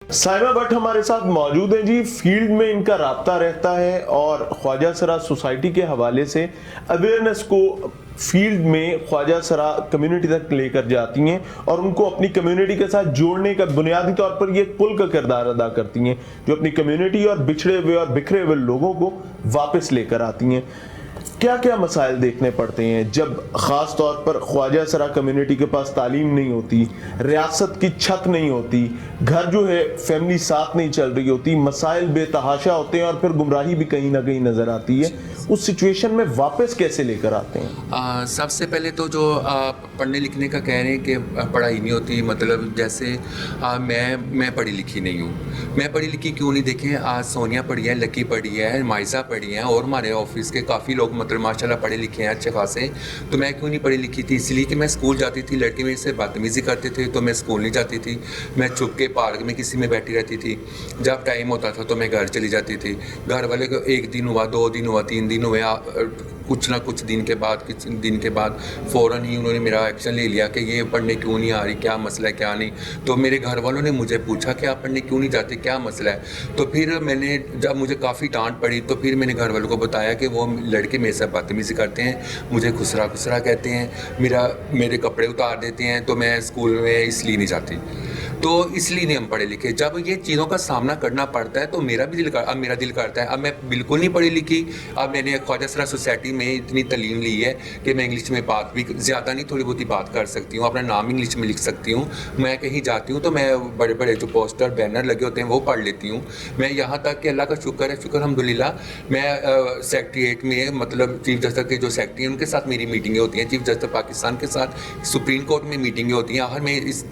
साइमा भट्ट हमारे साथ मौजूद हैं जी। फील्ड में इनका राब्ता रहता है और ख्वाजा सरा सोसाइटी के हवाले से अवेयरनेस को फील्ड में ख्वाजा सरा कम्युनिटी तक लेकर जाती हैं और उनको अपनी कम्युनिटी के साथ जोड़ने का बुनियादी तौर पर ये एक पुल का किरदार अदा करती हैं, जो अपनी कम्युनिटी और बिछड़े हुए और बिखरे हुए लोगों को वापस लेकर आती हैं। क्या क्या मसाइल देखने पड़ते हैं जब ख़ास तौर पर ख्वाजा सरा कम्युनिटी के पास तालीम नहीं होती, रियासत की छत नहीं होती, घर जो है फैमिली साथ नहीं चल रही होती, मसाइल बेतहाशा होते हैं और फिर गुमराही भी कहीं ना कहीं नज़र आती है। उस सिचुएशन में वापस कैसे लेकर आते हैं? सबसे पहले तो जो पढ़ने लिखने का कह रहे हैं कि पढ़ाई नहीं होती, मतलब जैसे मैं पढ़ी लिखी नहीं हूँ। मैं पढ़ी लिखी क्यों नहीं? देखें, आज सोनिया पढ़ी है, लकी पढ़ी है, माइजा पढ़ी है और हमारे ऑफिस के काफ़ी लोग मतलब माशाल्लाह पढ़े लिखे हैं अच्छे खासे। तो मैं क्यों नहीं पढ़ी लिखी थी? इसलिए कि मैं स्कूल जाती थी, लड़के मेरे से बदतमीज़ी करते थे तो मैं स्कूल नहीं जाती थी। मैं छुप के पार्क में किसी में बैठी रहती थी। जब टाइम होता था तो मैं घर चली जाती थी। घर वाले को 1 दिन हुआ, 2 दिन हुआ, 3 दिन हुए, कुछ ना कुछ दिन के बाद फ़ौरन ही उन्होंने मेरा एक्शन ले लिया कि ये पढ़ने क्यों नहीं आ रही, क्या मसला है, क्या नहीं। तो मेरे घर वालों ने मुझे पूछा कि आप पढ़ने क्यों नहीं जाते, क्या मसला है? तो फिर मैंने, जब मुझे काफ़ी डांट पड़ी तो फिर मैंने घर वालों को बताया कि वो लड़के मेरे साथ बदतमीज़ी करते हैं, मुझे खुसरा खुसरा कहते हैं, मेरे कपड़े उतार देते हैं, तो मैं स्कूल में इसलिए नहीं जाती। तो इसलिए नहीं हम पढ़े लिखे। जब ये चीज़ों का सामना करना पड़ता है तो मेरा दिल करता है। अब मैं बिल्कुल नहीं पढ़ी लिखी। अब मैंने ख्वाजा सरा सोसाइटी में इतनी तालीम ली है कि मैं इंग्लिश में बात भी ज़्यादा नहीं, थोड़ी बहुत ही बात कर सकती हूँ, अपना नाम इंग्लिश में लिख सकती हूँ। मैं कहीं जाती हूँ तो मैं बड़े बड़े जो पोस्टर बैनर लगे होते हैं वो पढ़ लेती हूँ। मैं यहाँ तक कि अल्लाह का शुक्र है, शुक्र अल्हम्दुलिल्लाह, मैं सेक्रेटेरिएट में, मतलब चीफ जस्टिस के जो सेक्रेटरी हैं उनके साथ मेरी मीटिंगें होती हैं, चीफ जस्टिस पाकिस्तान के साथ सुप्रीम कोर्ट में मीटिंगें होती हैं। अगर मैं इस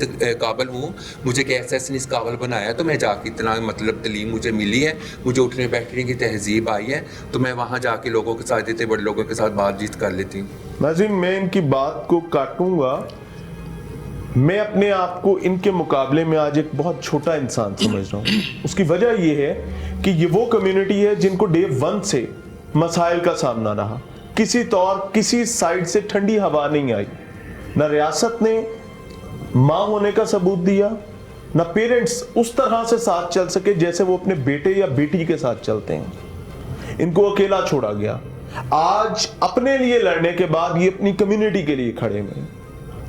काबिल हूँ, मुझे KSS ने इस काबिल बनाया, तो मैं जाके इतना मतलब तालीम मुझे मिली है, मुझे उठने बैठने की तहजीब आई है, तो मैं वहाँ जाके लोगों के साथ, इतने बड़े लोगों के साथ बातचीत कर लेती हूँ। नाज़रीन, मैं इनकी बात को काटूंगा। मैं अपने आप को इनके मुकाबले में आज एक बहुत छोटा इंसान समझ रहा हूँ। उसकी वजह यह है कि ये वो कम्युनिटी है जिनको डे 1 से मसाइल का सामना रहा। किसी साइड से ठंडी हवा नहीं आई। ना रियासत ने माँ होने का सबूत दिया, ना पेरेंट्स उस तरह से साथ चल सके जैसे वो अपने बेटे या बेटी के साथ चलते हैं। इनको अकेला छोड़ा गया। आज अपने लिए लड़ने के बाद ये अपनी कम्युनिटी के लिए खड़े हुए।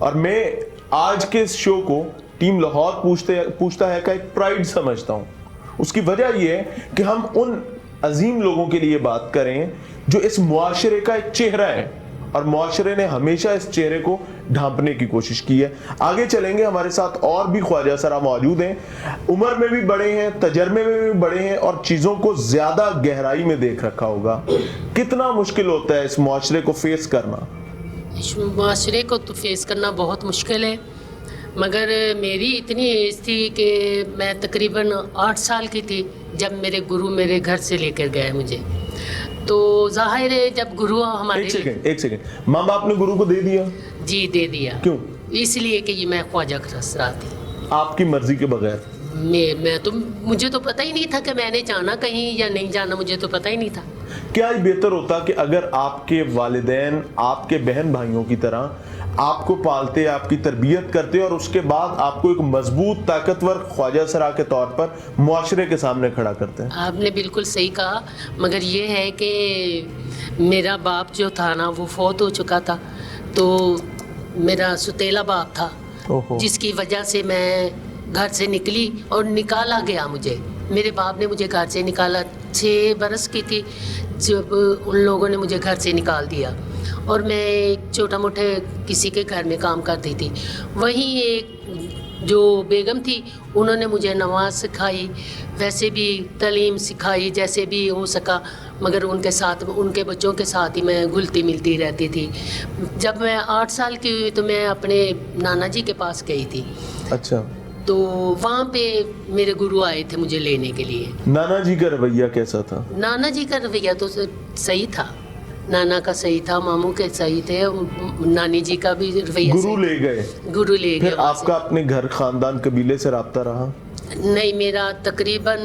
और मैं आज के इस शो को टीम लाहौर पूछता है का एक प्राइड समझता हूं। उसकी वजह यह है कि हम उन अजीम लोगों के लिए बात करें जो इस मुआशरे का एक चेहरा है और मुआशरे ने हमेशा इस चेहरे को ढांपने की कोशिश की है। आगे चलेंगे, हमारे साथ और भी ख्वाजा सरा मौजूद हैं। उम्र में भी बड़े हैं, तजर्बे में भी बड़े हैं और चीजों को ज्यादा गहराई में देख रखा होगा। कितना मुश्किल होता है इस मुआशरे को फेस करना? इस माशरे को तो फेस करना बहुत मुश्किल है, मगर मेरी इतनी एज थी कि मैं तकरीबन 8 साल की थी जब मेरे गुरु मेरे घर से लेकर गए मुझे। तो जाहिर है जब गुरु हमारे एक सेकंड, माँ बाप ने गुरु को दे दिया? जी दे दिया। क्यों? इसलिए कि ये मैं ख्वाजा सरा थी, आपकी मर्जी के बगैर। मैं तो, मुझे तो पता ही नहीं था कि मैंने जाना कहीं या नहीं जाना, मुझे तो पता ही नहीं था। क्या ये बेहतर होता कि अगर आपके वालिदैन आपके बहन भाइयों की तरह आपको पालते, आपकी तरबियत करते और उसके बाद आपको एक मजबूत ताकतवर ख्वाजा सरा के तौर पर मुआशरे के सामने खड़ा करते हैं? आपने बिल्कुल सही कहा, मगर ये है कि मेरा बाप जो था ना वो फौत हो चुका था, तो मेरा सुतेला बाप था, जिसकी वजह से मैं घर से निकली और निकाला गया मुझे। मेरे बाप ने मुझे घर से निकाला। 6 बरस की थी जब उन लोगों ने मुझे घर से निकाल दिया और मैं एक छोटा मोटे किसी के घर में काम करती थी। वहीं एक जो बेगम थी उन्होंने मुझे नमाज सिखाई, वैसे भी तालीम सिखाई जैसे भी हो सका, मगर उनके साथ, उनके बच्चों के साथ ही मैं घुलती मिलती रहती थी। जब मैं 8 साल की हुई तो मैं अपने नाना जी के पास गई थी। अच्छा। तो वहाँ पे मेरे गुरु आए थे मुझे लेने के लिए। नाना जी का रवैया कैसा था? नाना जी का रवैया तो सही था, नाना का सही था, मामू के सही थे, नानी जी का भी रवैया। गुरु ले गए? गुरु ले गए। फिर आपका अपने घर, खानदान, कबीले से राब्ता रहा? नहीं, मेरा तकरीबन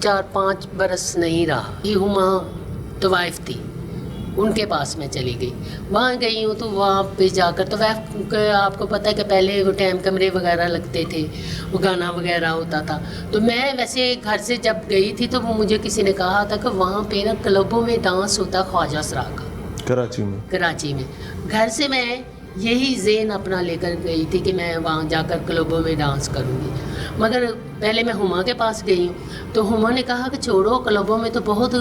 4-5 बरस नहीं रहा। ये हुमा तो वाइफ थी, उनके पास मैं चली गई। वहाँ गई हूँ तो वहाँ पे जाकर तो वह आपको पता है कि पहले वो टाइम कमरे वगैरह लगते थे, वो गाना वगैरह होता था। तो मैं वैसे घर से जब गई थी तो मुझे किसी ने कहा था कि वहाँ पे ना क्लबों में डांस होता ख्वाजा सरा का, कराची में। घर से मैं यही ज़ेन अपना लेकर गई थी कि मैं वहाँ जाकर क्लबों में डांस करूँगी। मगर पहले मैं हुमा के पास गई हूँ तो हुमा ने कहा कि छोड़ो, क्लबों में तो बहुत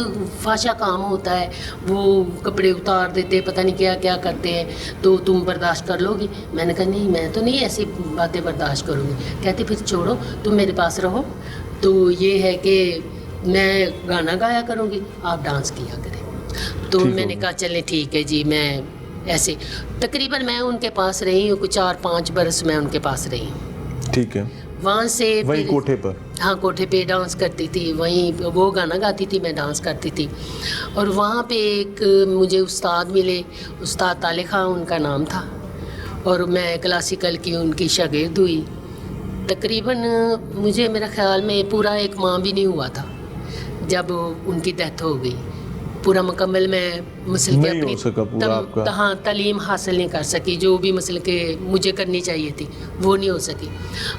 फाशा काम होता है, वो कपड़े उतार देते, पता नहीं क्या क्या करते हैं, तो तुम बर्दाश्त कर लोगी? मैंने कहा नहीं, मैं तो नहीं ऐसी बातें बर्दाश्त करूँगी। कहती फिर छोड़ो, तुम मेरे पास रहो, तो ये है कि मैं गाना गाया करूँगी, आप डांस किया करें। तो मैंने कहा चलें ठीक है जी। मैं ऐसे तकरीबन मैं उनके पास रही हूँ, कुछ 4-5 बरस मैं उनके पास रही हूँ। ठीक है। वहाँ से वहीं कोठे पर? हाँ, कोठे पे डांस करती थी, वहीं वो गाना गाती थी, मैं डांस करती थी। और वहाँ पे एक मुझे उस्ताद मिले, उस्ताद ताले खां उनका नाम था, और मैं क्लासिकल की उनकी शागिर्द हुई। तकरीबन मुझे मेरा ख्याल में पूरा 1 माह भी नहीं हुआ था जब उनकी डेथ हो गई। पूरा मुकम्मल मैं मसल के अपनी हाँ तालीम हासिल नहीं कर सकी, जो भी मसल के मुझे करनी चाहिए थी वो नहीं हो सकी।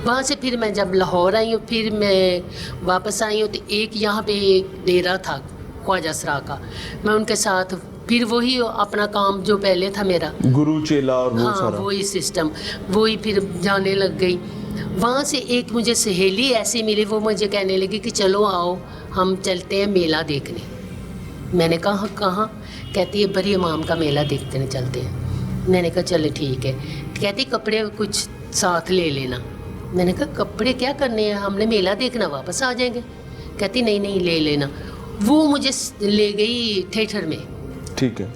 वहाँ से फिर मैं जब लाहौर आई हूँ, फिर मैं वापस आई हूँ तो एक यहाँ पे एक डेरा था ख्वाजा सरा का, मैं उनके साथ फिर वही अपना काम जो पहले था मेरा, गुरु चेला और वो सारा वही सिस्टम, वही फिर जाने लग गई। वहाँ से एक मुझे सहेली ऐसी मिली, वो मुझे कहने लगी कि चलो आओ हम चलते हैं मेला देखने। मैंने कहा कहाँ? कहती है बरी इमाम का मेला देखने चलते हैं। मैंने कहा चले ठीक है। कहती कपड़े कुछ साथ ले लेना। मैंने कहा कपड़े क्या करने हैं, हमने मेला देखना, वापस आ जाएंगे। कहती नहीं नहीं ले लेना। वो मुझे ले गई थिएटर में। ठीक है।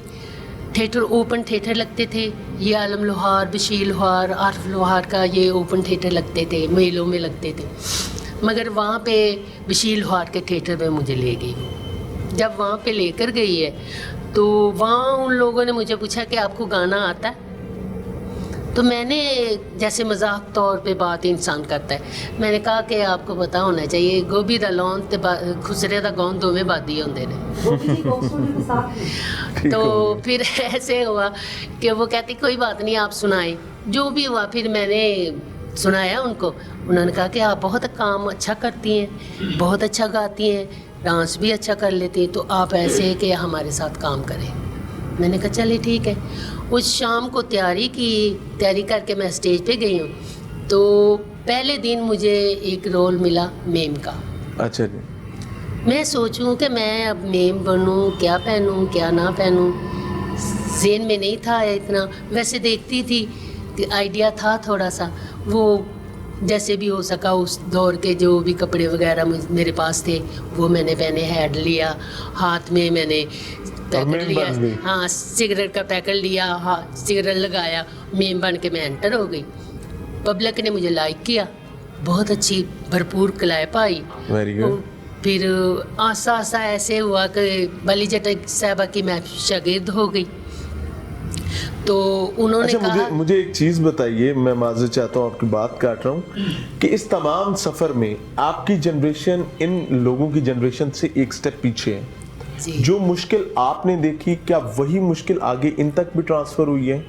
थिएटर, ओपन थिएटर लगते थे, ये आलम लोहार, बशीर लोहार, आरिफ लोहार का ये ओपन थिएटर लगते थे, मेलों में लगते थे। मगर वहाँ पे बशीर लोहार के थिएटर में मुझे ले गई। जब वहाँ पे लेकर गई है तो वहाँ उन लोगों ने मुझे पूछा कि आपको गाना आता है? तो मैंने जैसे मजाक तौर पे बात इंसान करता है, मैंने कहा कि आपको पता होना चाहिए गोभी दा लौन ते खुसरे दा गौन दोवें बादी होंदे ने। तो फिर ऐसे हुआ कि वो कहती कोई बात नहीं, आप सुनाए। जो भी हुआ फिर मैंने सुनाया उनको। उन्होंने कहा कि आप बहुत काम अच्छा करती हैं, बहुत अच्छा गाती हैं, डांस भी अच्छा कर लेती हैं, तो आप ऐसे कि हमारे साथ काम करें। मैंने कहा चलिए ठीक है। उस शाम को तैयारी करके मैं स्टेज पे गई हूँ। तो पहले दिन मुझे एक रोल मिला मेम का। अच्छा जी। मैं सोचूं कि मैं अब मेम बनूं, क्या पहनूं क्या ना पहनूं, ज़हन में नहीं था इतना। वैसे देखती थी कि आइडिया था थोड़ा सा, वो जैसे भी हो सका उस दौर के जो भी कपड़े वगैरह मेरे पास थे वो मैंने पहने, हेड लिया, हाथ में मैंने पैकेट लिया, हाँ सिगरेट का पैकेट लिया, हाँ सिगरेट लगाया, मेम बन के मैं एंटर हो गई। पब्लिक ने मुझे लाइक किया, बहुत अच्छी भरपूर क्लैप आई। Very good. फिर आस्ता आस्ता ऐसे हुआ कि बाली जट साहबा की मैं शागिर्द हो गई। तो उन्होंने कहा मुझे एक चीज़ बताइए, मैं माज़रत चाहता हूँ, आपकी बात काट रहा हूँ, कि इस तमाम सफ़र में आपकी जनरेशन इन लोगों की जनरेशन से एक स्टेप पीछे है। जो मुश्किल आपने देखी, क्या वही मुश्किल आगे इन तक भी ट्रांसफ़र हुई है?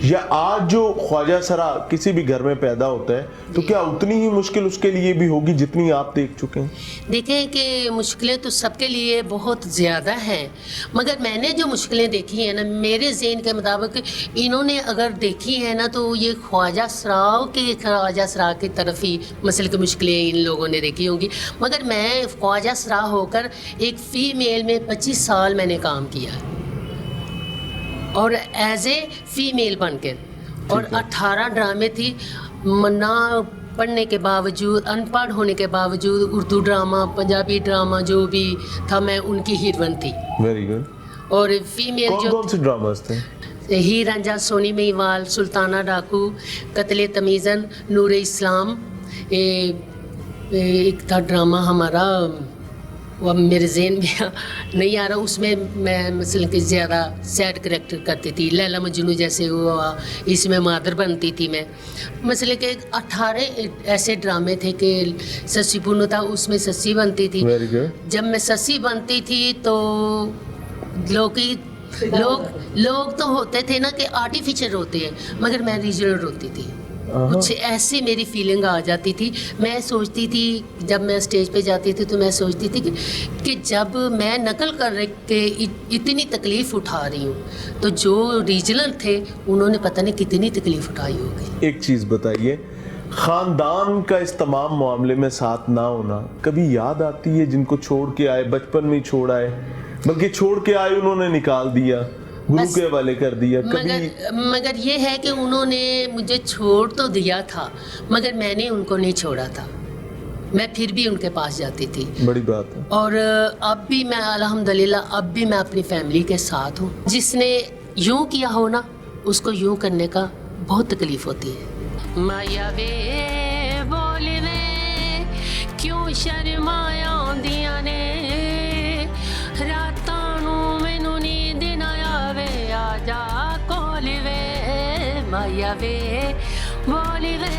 या आज जो ख्वाजा सरा किसी भी घर में पैदा होता है तो क्या उतनी ही मुश्किल उसके लिए भी होगी जितनी आप देख चुके हैं? देखें कि मुश्किलें तो सबके लिए बहुत ज़्यादा हैं, मगर मैंने जो मुश्किलें देखी हैं ना, मेरे ज़हन के मुताबिक इन्होंने अगर देखी है ना तो ये ख्वाजा सरा की तरफ ही मसल की मुश्किलें इन लोगों ने देखी होंगी। मगर मैं ख्वाजा सरा होकर एक फ़ीमेल में 25 साल मैंने काम किया और एज ए फीमेल बनकर, और 18 ड्रामे थी। ना पढ़ने के बावजूद, अनपढ़ होने के बावजूद उर्दू ड्रामा, पंजाबी ड्रामा जो भी था मैं उनकी हीरोइन थी। Very good. और फीमेल कौन से ड्रामास थे? हीर रांझा, सोनी महिवाल, सुल्ताना डाकू, कत्ले तमीज़न, नूरे इस्लाम, एक था ड्रामा हमारा, वो अब मेरे ज़हन में नहीं आ रहा, उसमें मैं मसलन कि ज़्यादा सैड करैक्टर करती थी। लैला मजनू जैसे हुआ, इसमें मादर बनती थी मैं। मसले के 18 ऐसे ड्रामे थे कि सस्सी पुन्नू था, उसमें सस्सी बनती थी। Very good. जब मैं सस्सी बनती थी तो लोग लोग तो होते थे ना कि आर्टिफिशियल रोते हैं, मगर मैं रीजनल रोती थी। कुछ ऐसी मेरी फीलिंग आ जाती थी। मैं सोचती थी जब मैं स्टेज पे जाती थी तो मैं सोचती थी कि जब मैं नकल कर के इतनी तकलीफ़ उठा रही हूँ तो जो रीजनल थे उन्होंने पता नहीं कितनी तकलीफ़ उठाई होगी। एक चीज़ बताइए, ख़ानदान का इस तमाम मामले में साथ ना होना कभी याद आती है? जिनको छोड़ के आए, बचपन में ही छोड़ आए, बल्कि छोड़ के आए उन्होंने निकाल दिया, गुरु के हवाले कर दिया कभी? मगर ये है कि उन्होंने मुझे छोड़ तो दिया था मगर मैंने उनको नहीं छोड़ा था। मैं फिर भी उनके पास जाती थी। बड़ी बात है। और अब भी मैं अल्हम्दुलिल्लाह अब भी मैं अपनी फैमिली के साथ हूँ। जिसने यूं किया हो ना उसको यूं करने का बहुत तकलीफ होती है। माया वे बोले वे क्यों शर्माया दिया ने रातां नू मैनू नींद ना आवे आजा कोल वे माया वे बोले वे।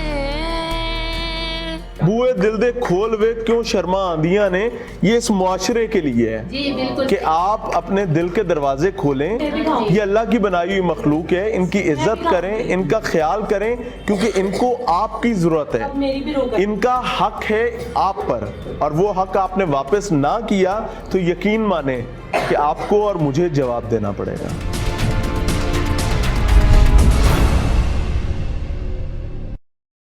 बूए दिल दे खोल वे क्यों शर्मा आंदियां ने, ये इस मुआशरे के लिए है जी बिल्कुल कि आप अपने दिल के दरवाजे खोलें। ये अल्लाह की बनाई हुई मखलूक है, इनकी इज्जत करें, इनका ख्याल करें, क्योंकि इनको आपकी ज़रूरत है। इनका हक है आप पर, और वो हक आपने वापस ना किया तो यकीन माने कि आपको और मुझे जवाब देना पड़ेगा।